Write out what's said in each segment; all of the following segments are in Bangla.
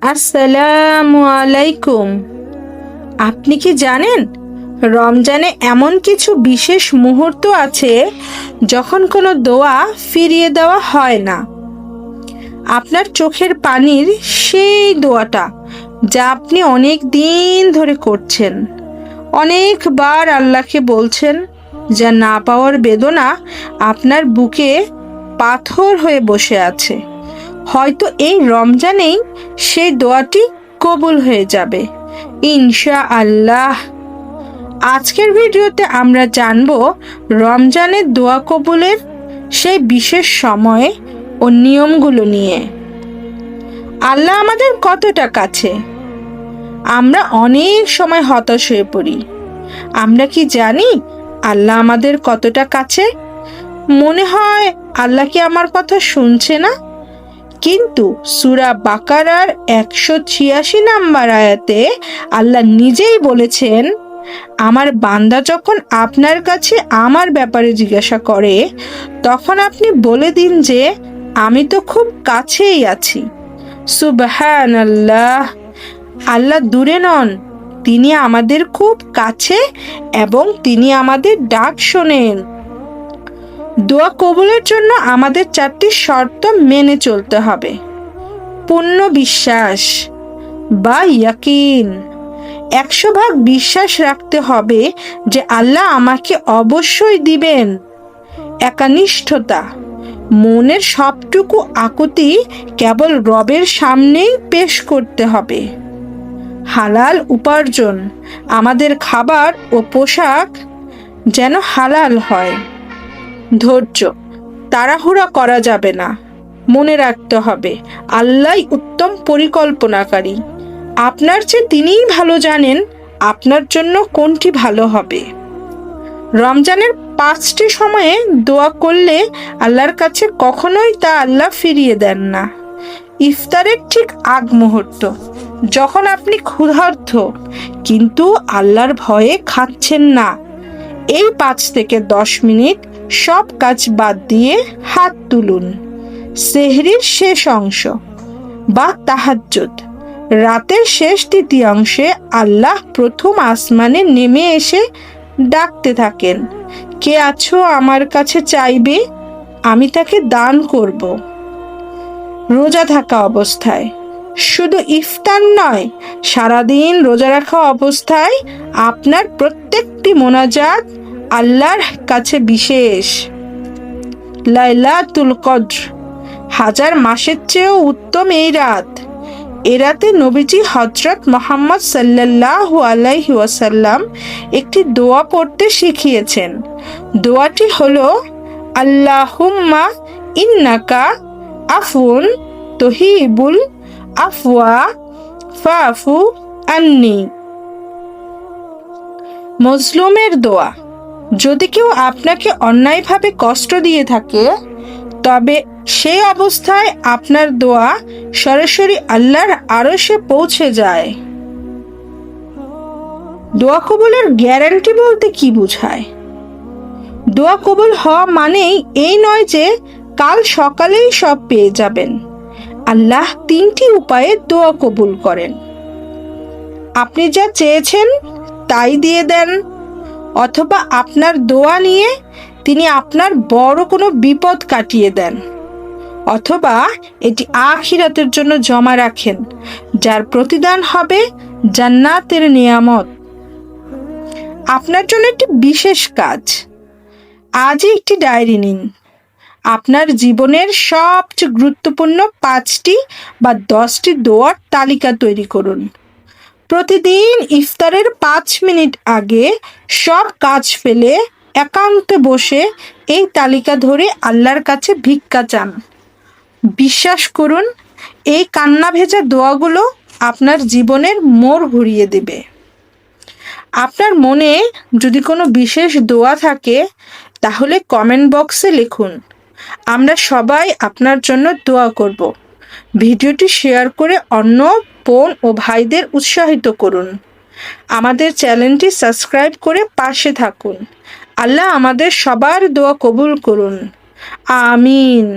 আসসালামু আলাইকুম। আপনি কি জানেন রমজানে এমন কিছু বিশেষ মুহূর্ত আছে যখন কোনো দোয়া ফিরিয়ে দেওয়া হয় না? আপনার চোখের পানির সেই দোয়াটা যা আপনি অনেক দিন ধরে করছেন, অনেকবার আল্লাহকে বলছেন, যা না পাওয়ার বেদনা আপনার বুকে পাথর হয়ে বসে আছে। হয়তো এই রমজানেই সেই দোয়াটি কবুল হয়ে যাবে ইনশাআল্লাহ। আজকের ভিডিওতে আমরা জানব রমজানের দোয়া কবুলের সেই বিশেষ সময় ও নিয়মগুলো নিয়ে। আল্লাহ আমাদের কতটা কাছে, আমরা অনেক সময় হতাশ হয়ে পড়ি। আমরা কি জানি আল্লাহ আমাদের কতটা কাছে? মনে হয় আল্লাহ কি আমার কথা শুনছে না? কিন্তু সূরা বাকারার 186 নম্বর আয়াতে আল্লাহ নিজেই বলেছেন, আমার বান্দা যখন আপনার কাছে আমার ব্যাপারে জিজ্ঞাসা করে, তখন আপনি বলে দিন যে আমি তো খুব কাছেই আছি। সুবহানাল্লাহ। আল্লাহ দূরে নন, তিনি আমাদের খুব কাছে এবং তিনি আমাদের ডাক শোনেন। দোয়া কবুলের জন্য আমাদের 4টি শর্ত মেনে চলতে হবে। পূর্ণ বিশ্বাস বা ইয়াকিন, 100% বিশ্বাস রাখতে হবে যে আল্লাহ আমাকে অবশ্যই দিবেন। একনিষ্ঠতা, মনের সবটুকু আকুতি কেবল রবের সামনেই পেশ করতে হবে। হালাল উপার্জন, আমাদের খাবার ও পোশাক যেন হালাল হয়। ধৈর্য, তাড়াহুড়া করা যাবে না। মনে রাখতে হবে আল্লাহই উত্তম পরিকল্পনাকারী। আপনার চেয়ে তিনিই ভালো জানেন আপনার জন্য কোনটি ভালো হবে। রমজানের 5টি সময়ে দোয়া করলে আল্লাহর কাছে কখনোই তা আল্লাহ ফিরিয়ে দেন না। ইফতারের ঠিক আগ মুহূর্ত, যখন আপনি ক্ষুধার্ত কিন্তু আল্লাহর ভয়ে খাচ্ছেন না, এই 5 থেকে 10 মিনিট সব কাজ বাদ দিয়ে হাত তুলুন। সেহরির শেষ অংশ বা তাহাজ্জুদ, রাতের শেষ তৃতীয়াংশে আল্লাহ প্রথম আসমানে নেমে এসে ডাকতে থাকেন, কে আছো আমার কাছে চাইবে, আমি তাকে দান করব। রোজা থাকা অবস্থায়, শুধু ইফতার নয়, সারাদিন রোজা রাখা অবস্থায় আপনার প্রত্যেকটি মোনাজাত আল্লাহর কাছে বিশেষ। লাইলাতুল কদর, 1000 মাসের চেয়েও উত্তম এই রাত। এ রাতে নবীজি হযরত মুহাম্মদ সাল্লাল্লাহু আলাইহি ওয়াসাল্লাম একটি দোয়া পড়তে শিখিয়েছেন। দোয়াটি হলো, আল্লাহুম্মা ইন্নাকা আফুন তুহিবুল আফওয়া ফাফু আন্নি। মজলুমের দোয়া, যদি কেউ আপনাকে অন্যায়ভাবে কষ্ট দিয়ে থাকে, তবে সেই অবস্থায় আপনার দোয়া সরাসরি আল্লাহর আরশে পৌঁছে যায়। দোয়া কবুলের গ্যারান্টি বলতে কি বোঝায়? দোয়া কবুল হওয়া মানেই এই নয় যে কাল সকালেই সব পেয়ে যাবেন। আল্লাহ 3টি উপায়ে দোয়া কবুল করেন। আপনি যা চেয়েছেন তাই দিয়ে দেন, অথবা আপনার দোয়া নিয়ে তিনি আপনার বড় কোনো বিপদ কাটিয়ে দেন, অথবা এটি আখিরাতের জন্য জমা রাখেন, যার প্রতিদান হবে জান্নাতের নিয়ামত। আপনার জন্য একটি বিশেষ কাজ, আজই একটি ডায়েরি নিন। আপনার জীবনের সবচেয়ে গুরুত্বপূর্ণ 5টি বা 10টি দোয়ার তালিকা তৈরি করুন। প্রতিদিন ইফতারের 5 মিনিট আগে সব কাজ ফেলে একান্তে বসে এই তালিকা ধরে আল্লাহর কাছে ভিক্ষা চান। বিশ্বাস করুন, এই কান্না ভেজা দোয়াগুলো আপনার জীবনের মোড় ঘুরিয়ে দেবে। আপনার মনে যদি কোনো বিশেষ দোয়া থাকে, তাহলে কমেন্ট বক্সে লিখুন। আমরা সবাই আপনার জন্য দোয়া করব। ভিডিওটি শেয়ার করে অন্য বোন ও ভাইদের উৎসাহিত করুন। আমাদের চ্যানেলটি সাবস্ক্রাইব করে পাশে থাকুন। আল্লাহ আমাদের সবার দোয়া কবুল করুন। আমিন।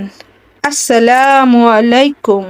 আসসালামু আলাইকুম।